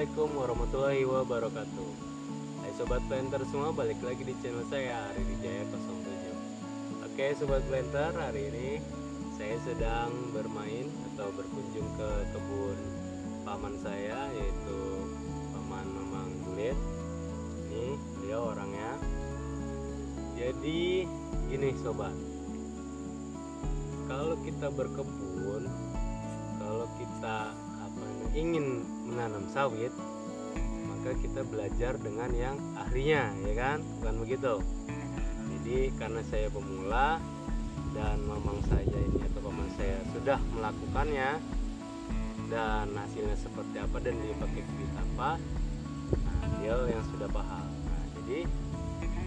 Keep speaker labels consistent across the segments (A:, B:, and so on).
A: Assalamualaikum warahmatullahi wabarakatuh. Hai Sobat Planter semua, balik lagi di channel saya Ari Wijaya 07. Oke Sobat Planter, hari ini saya sedang bermain atau berkunjung ke kebun paman saya, yaitu paman Mamang Gulit. Ini beliau orangnya. Jadi gini Sobat, kalau kita berkebun, kalau kita ingin menanam sawit, maka kita belajar dengan yang ahlinya, ya kan? Bukan begitu? Jadi karena saya pemula dan mamang saya ini atau paman saya sudah melakukannya dan hasilnya seperti apa dan dipakai bibit apa, nah, dia yang sudah paham. Nah, jadi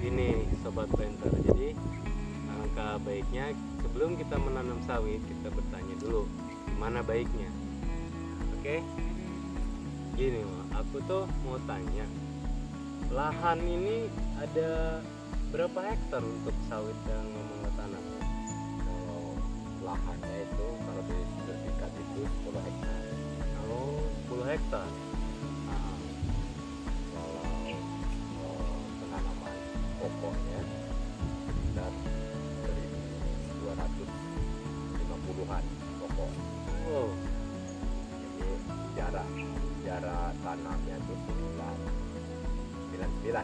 A: ini Sobat Planter, jadi alangkah baiknya sebelum kita menanam sawit kita bertanya dulu gimana baiknya. Oke, gini aku tuh mau tanya, lahan ini ada berapa hektar untuk sawit yang ngomong tanam?
B: Kalau lahannya itu kalau di sertifikat itu 10 hektar.
A: Oh, 10 hektar.
B: Nah, kalau penanaman pokoknya sekitar 1.250-an pokok.
A: Oh,
B: Jarak tanamnya itu 99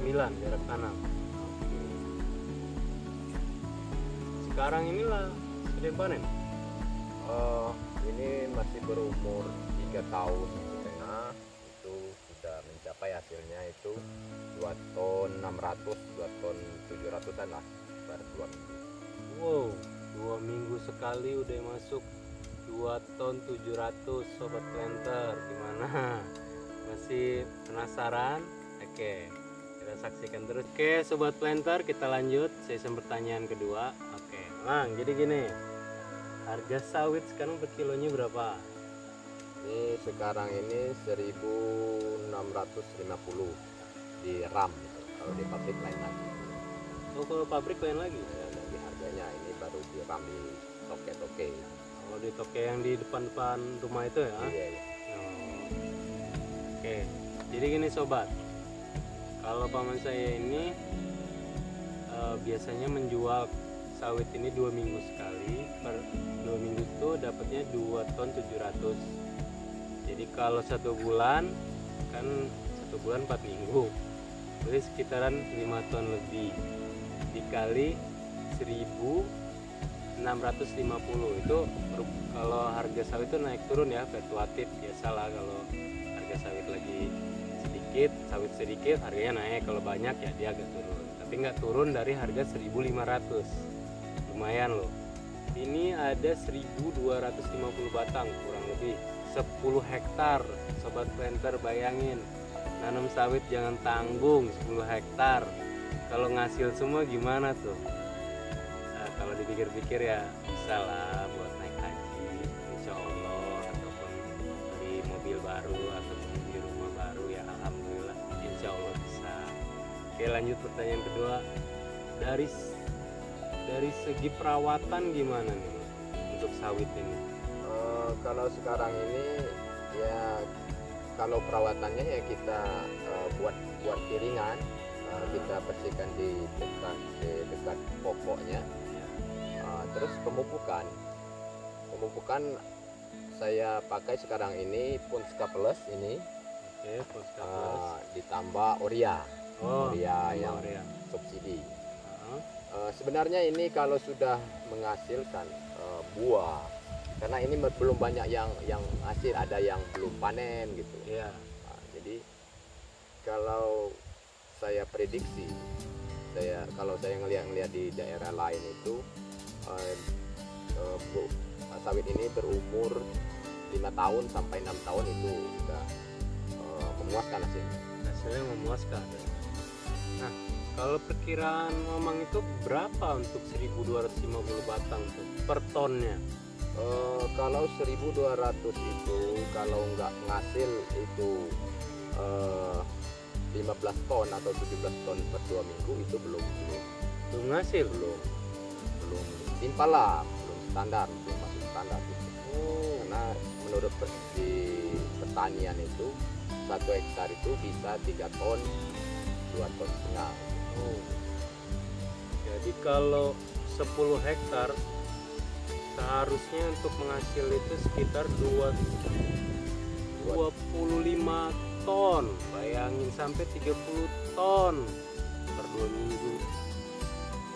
A: 99 jarak tanam. Oke. Sekarang inilah sudah panen.
B: Ini masih berumur 3 tahun setengah, itu sudah mencapai hasilnya itu 2 ton 600, 2 ton 700-an lah per 2 minggu.
A: Wow, 2 minggu sekali udah masuk 2 ton 700 Sobat Planter. Gimana? Masih penasaran? Oke, kita saksikan terus. Oke Sobat Planter, kita lanjut sesi pertanyaan kedua. Oke, Mang, jadi gini, harga sawit sekarang per kilonya berapa?
B: Ini sekarang ini 1.650 di RAM gitu. Kalau di pabrik lain lagi.
A: Oh, kalau pabrik lain lagi?
B: Lagi harganya ini baru di RAM di toke-toke.
A: Kalau di toke yang di depan-depan rumah itu ya?
B: Iya, iya.
A: Oh. Oke, jadi gini Sobat, kalau paman saya ini biasanya menjual sawit ini 2 minggu sekali. Per 2 minggu itu dapatnya 2 ton 700. Jadi kalau 1 bulan kan 1 bulan 4 minggu, jadi sekitaran 5 ton lebih dikali 1.650 itu kalau harga sawit itu naik turun ya, fluktuatif biasalah. Kalau harga sawit lagi sedikit, sawit sedikit harganya naik, kalau banyak ya dia agak turun, tapi nggak turun dari harga 1.500. Lumayan loh, ini ada 1.250 batang kurang lebih 10 hektar. Sobat Planter, bayangin nanam sawit jangan tanggung 10 hektar, kalau ngasil semua gimana tuh? Kalau dipikir-pikir ya bisa lah buat naik haji insya Allah, ataupun beli mobil baru ataupun beli rumah baru ya alhamdulillah insya Allah bisa. Oke, lanjut pertanyaan kedua, dari segi perawatan gimana nih untuk sawit ini?
B: Kalau sekarang ini ya, kalau perawatannya ya kita buat piringan, kita bersihkan di dekat pokoknya. Terus pemupukan saya pakai sekarang ini Punska Plus ini.
A: Oke, Punska Plus.
B: Ditambah Oria. Oria yang
A: Oria
B: subsidi. Sebenarnya ini kalau sudah menghasilkan buah, karena ini belum banyak yang hasil, ada yang belum panen gitu.
A: Iya.
B: Jadi kalau saya prediksi, kalau saya ngelihat di daerah lain itu sawit ini berumur 5 tahun sampai 6 tahun itu sudah memuaskan
A: hasilnya memuaskan. Nah, kalau perkiraan Mamang itu berapa untuk 1.250 batang tuh per tonnya?
B: Kalau 1.200 itu kalau nggak ngasil itu 15 ton atau 17 ton per 2 minggu itu belum
A: ngasil,
B: belum timpal lah, belum standar, belum masuk standar gitu. Karena menurut di pertanian itu 1 hektar itu bisa 3 ton 2 ton setengah.
A: Oh. Jadi kalau 10 hektar seharusnya untuk menghasil itu sekitar 25 ton. Bayangin sampai 30 ton per 2 minggu.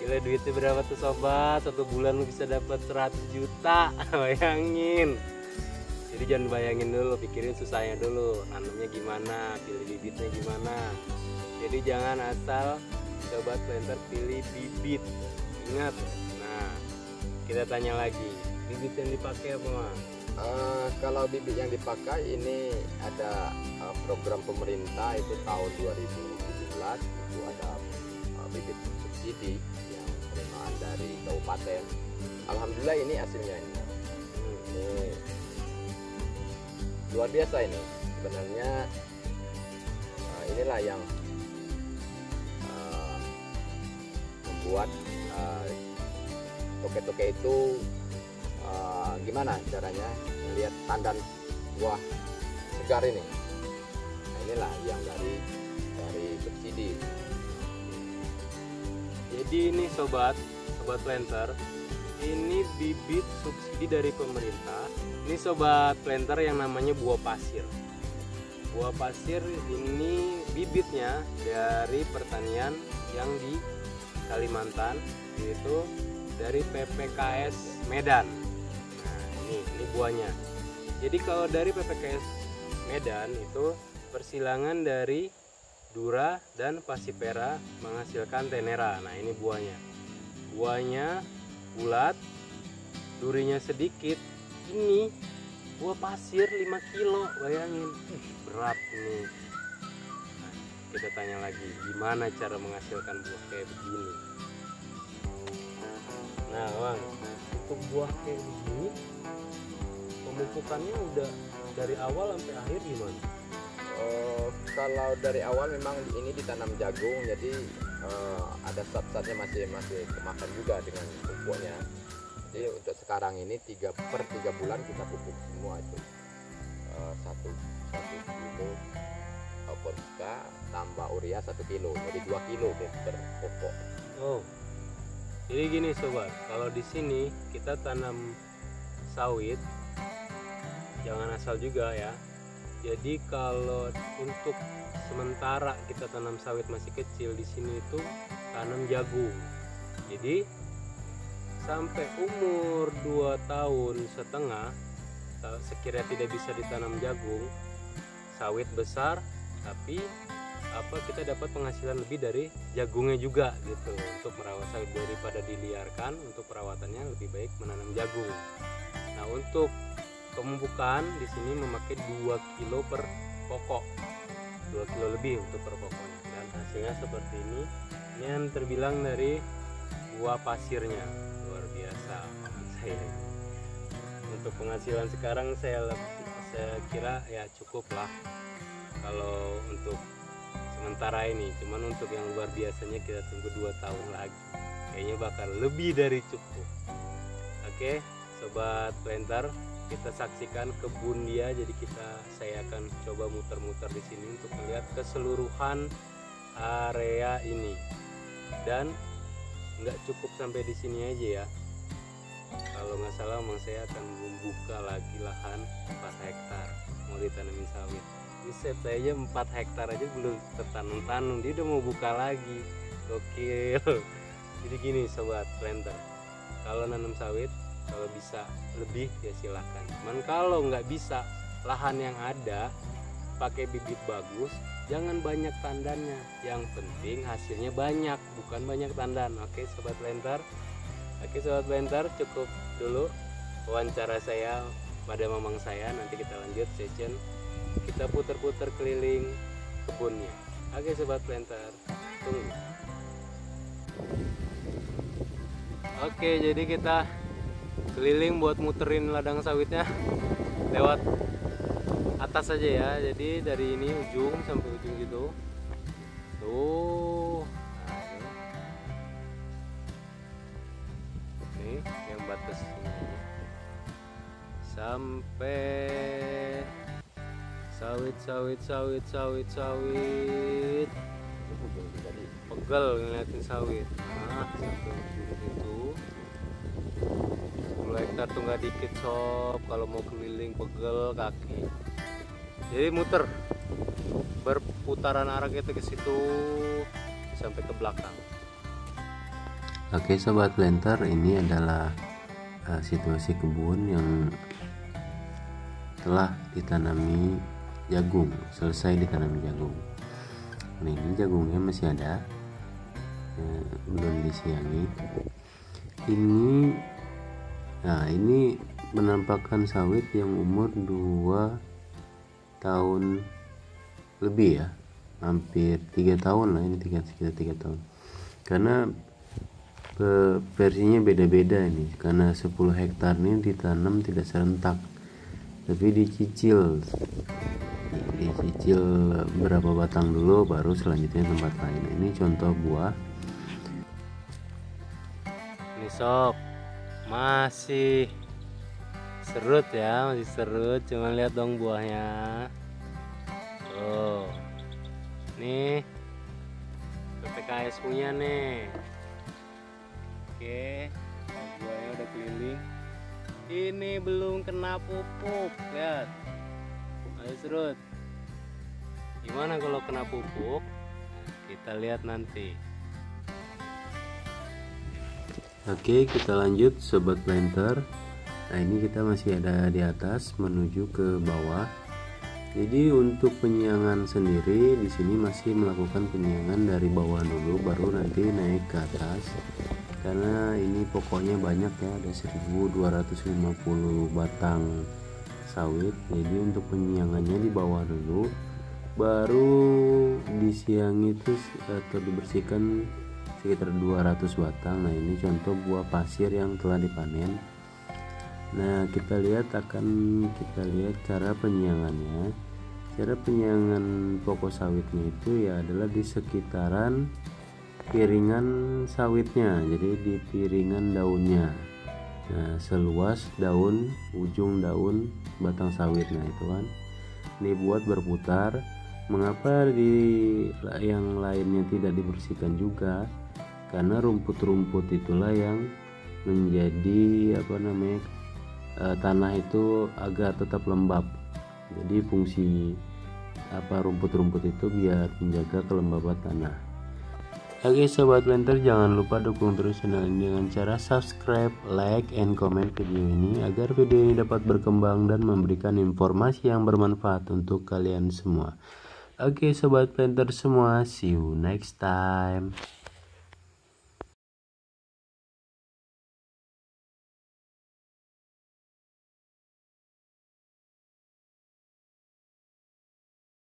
A: Gila, duitnya berapa tuh sobat? 1 bulan lu bisa dapat 100 juta. Bayangin. Jadi jangan bayangin dulu, pikirin susahnya dulu. Nanamnya gimana, pilih bibitnya gimana. Jadi jangan asal sobat planter pilih bibit. Ingat. Nah, kita tanya lagi, bibit yang dipakai apa, Mas?
B: Kalau bibit yang dipakai ini ada program pemerintah itu tahun 2017 itu ada bibit subsidi yang penerimaan dari kabupaten. Alhamdulillah ini hasilnya ini. Ini luar biasa ini sebenarnya. Inilah yang membuat toke-toke itu gimana caranya melihat tandan buah segar ini. Nah, inilah yang dari subsidi.
A: Jadi ini sobat planter, ini bibit subsidi dari pemerintah. Ini sobat planter yang namanya buah pasir. Buah pasir ini bibitnya dari pertanian yang di Kalimantan, yaitu dari PPKS Medan. Nah, ini buahnya. Jadi kalau dari PPKS Medan itu persilangan dari Dura dan Pasipera menghasilkan Tenera. Nah, ini buahnya. Buahnya bulat, durinya sedikit. Ini buah pasir 5 kilo, bayangin. Berat ini. Nah, kita tanya lagi, gimana cara menghasilkan buah kayak begini? Nah, Bang, untuk buah kayak begini, pemupukannya udah dari awal sampai akhir gimana?
B: Kalau dari awal memang ini ditanam jagung, jadi ada saat-saatnya masih kemakan juga dengan pupuknya. Jadi untuk sekarang ini 3 bulan kita pupuk semua itu 1 kilo Polska tambah urea 1 kilo, jadi 2 kilo per pokok.
A: Oh, jadi gini sobat, kalau di sini kita tanam sawit, jangan asal juga ya. Jadi kalau untuk sementara kita tanam sawit masih kecil, di sini itu tanam jagung. Jadi sampai umur 2 tahun setengah sekiranya tidak bisa ditanam jagung, sawit besar, tapi kita dapat penghasilan lebih dari jagungnya juga gitu. Untuk merawat sawit daripada diliarkan, untuk perawatannya lebih baik menanam jagung. Nah, untuk pemupukan di sini memakai 2 kilo per pokok, 2 kilo lebih untuk per pokoknya, dan hasilnya seperti ini. Ini yang terbilang dari buah pasirnya, luar biasa menurut saya. Untuk penghasilan sekarang saya kira ya cukup lah kalau untuk sementara ini. Cuman untuk yang luar biasanya kita tunggu 2 tahun lagi, kayaknya bakal lebih dari cukup. Oke sobat planter, kita saksikan kebun dia. Jadi saya akan coba muter-muter di sini untuk melihat keseluruhan area ini. Dan nggak cukup sampai di sini aja ya. Kalau nggak salah memang saya akan membuka lagi lahan 4 hektar mau ditanamin sawit. Buset, saya aja 4 hektar aja belum tertanam-tanam, dia udah mau buka lagi. Gokil. Jadi gini sobat planter, kalau nanam sawit kalau bisa lebih ya silahkan. Cuman kalau nggak bisa, lahan yang ada pakai bibit bagus, jangan banyak tandannya. Yang penting hasilnya banyak, bukan banyak tandan. Oke sobat planter. Oke sobat planter, cukup dulu wawancara saya pada mamang saya. Nanti kita lanjut session, kita putar-putar keliling kebunnya. Oke sobat planter, tunggu. Oke, jadi kita keliling buat muterin ladang sawitnya lewat atas aja ya. Jadi dari ini ujung sampai ujung gitu tuh. Nah, ini yang batas ini Sawit. Pegel ngeliatin sawit. Nah, satu itu 10 hektar tuh nggak dikit sob. Kalau mau keliling pegel kaki. Jadi muter, berputaran arah kita ke situ sampai ke belakang. Oke sobat planter, ini adalah situasi kebun yang telah ditanami jagung, selesai ditanami jagung. Nah ini jagungnya masih ada, belum disiangi. Ini menampakkan sawit yang umur 2 tahun lebih ya, hampir 3 tahun lah, ini sekitar 3 tahun. Karena versinya beda-beda ini, karena 10 hektar ini ditanam tidak serentak, tapi dicicil berapa batang dulu, baru selanjutnya tempat lain. Ini contoh buah. Ini sob, masih serut ya, masih serut. Cuma lihat dong buahnya. Tuh, nih PPKS punya nih. Oke, buahnya udah keliling. Ini belum kena pupuk, lihat. Ayo serut. Gimana kalau kena pupuk? Kita lihat nanti. Oke, kita lanjut sobat planter. Nah ini kita masih ada di atas menuju ke bawah. Jadi untuk penyiangan sendiri di sini masih melakukan penyiangan dari bawah dulu, baru nanti naik ke atas. Karena ini pokoknya banyak ya, ada 1250 batang sawit. Jadi untuk penyiangannya di bawah dulu, baru disiangi itu atau dibersihkan sekitar 200 batang. Nah ini contoh buah pasir yang telah dipanen. Nah kita lihat cara penyiangannya. Cara penyiangan pokok sawitnya itu ya adalah di sekitaran piringan sawitnya, jadi di piringan daunnya. Nah seluas daun, ujung daun batang sawit. Nah itu kan ini buat berputar. Mengapa di yang lainnya tidak dibersihkan juga? Karena rumput-rumput itulah yang menjadi tanah itu agar tetap lembab. Jadi fungsi rumput-rumput itu biar menjaga kelembaban tanah. Oke sobat planter, jangan lupa dukung terus channel ini dengan cara subscribe, like, and comment video ini agar video ini dapat berkembang dan memberikan informasi yang bermanfaat untuk kalian semua. Oke sobat planter semua, see you next time.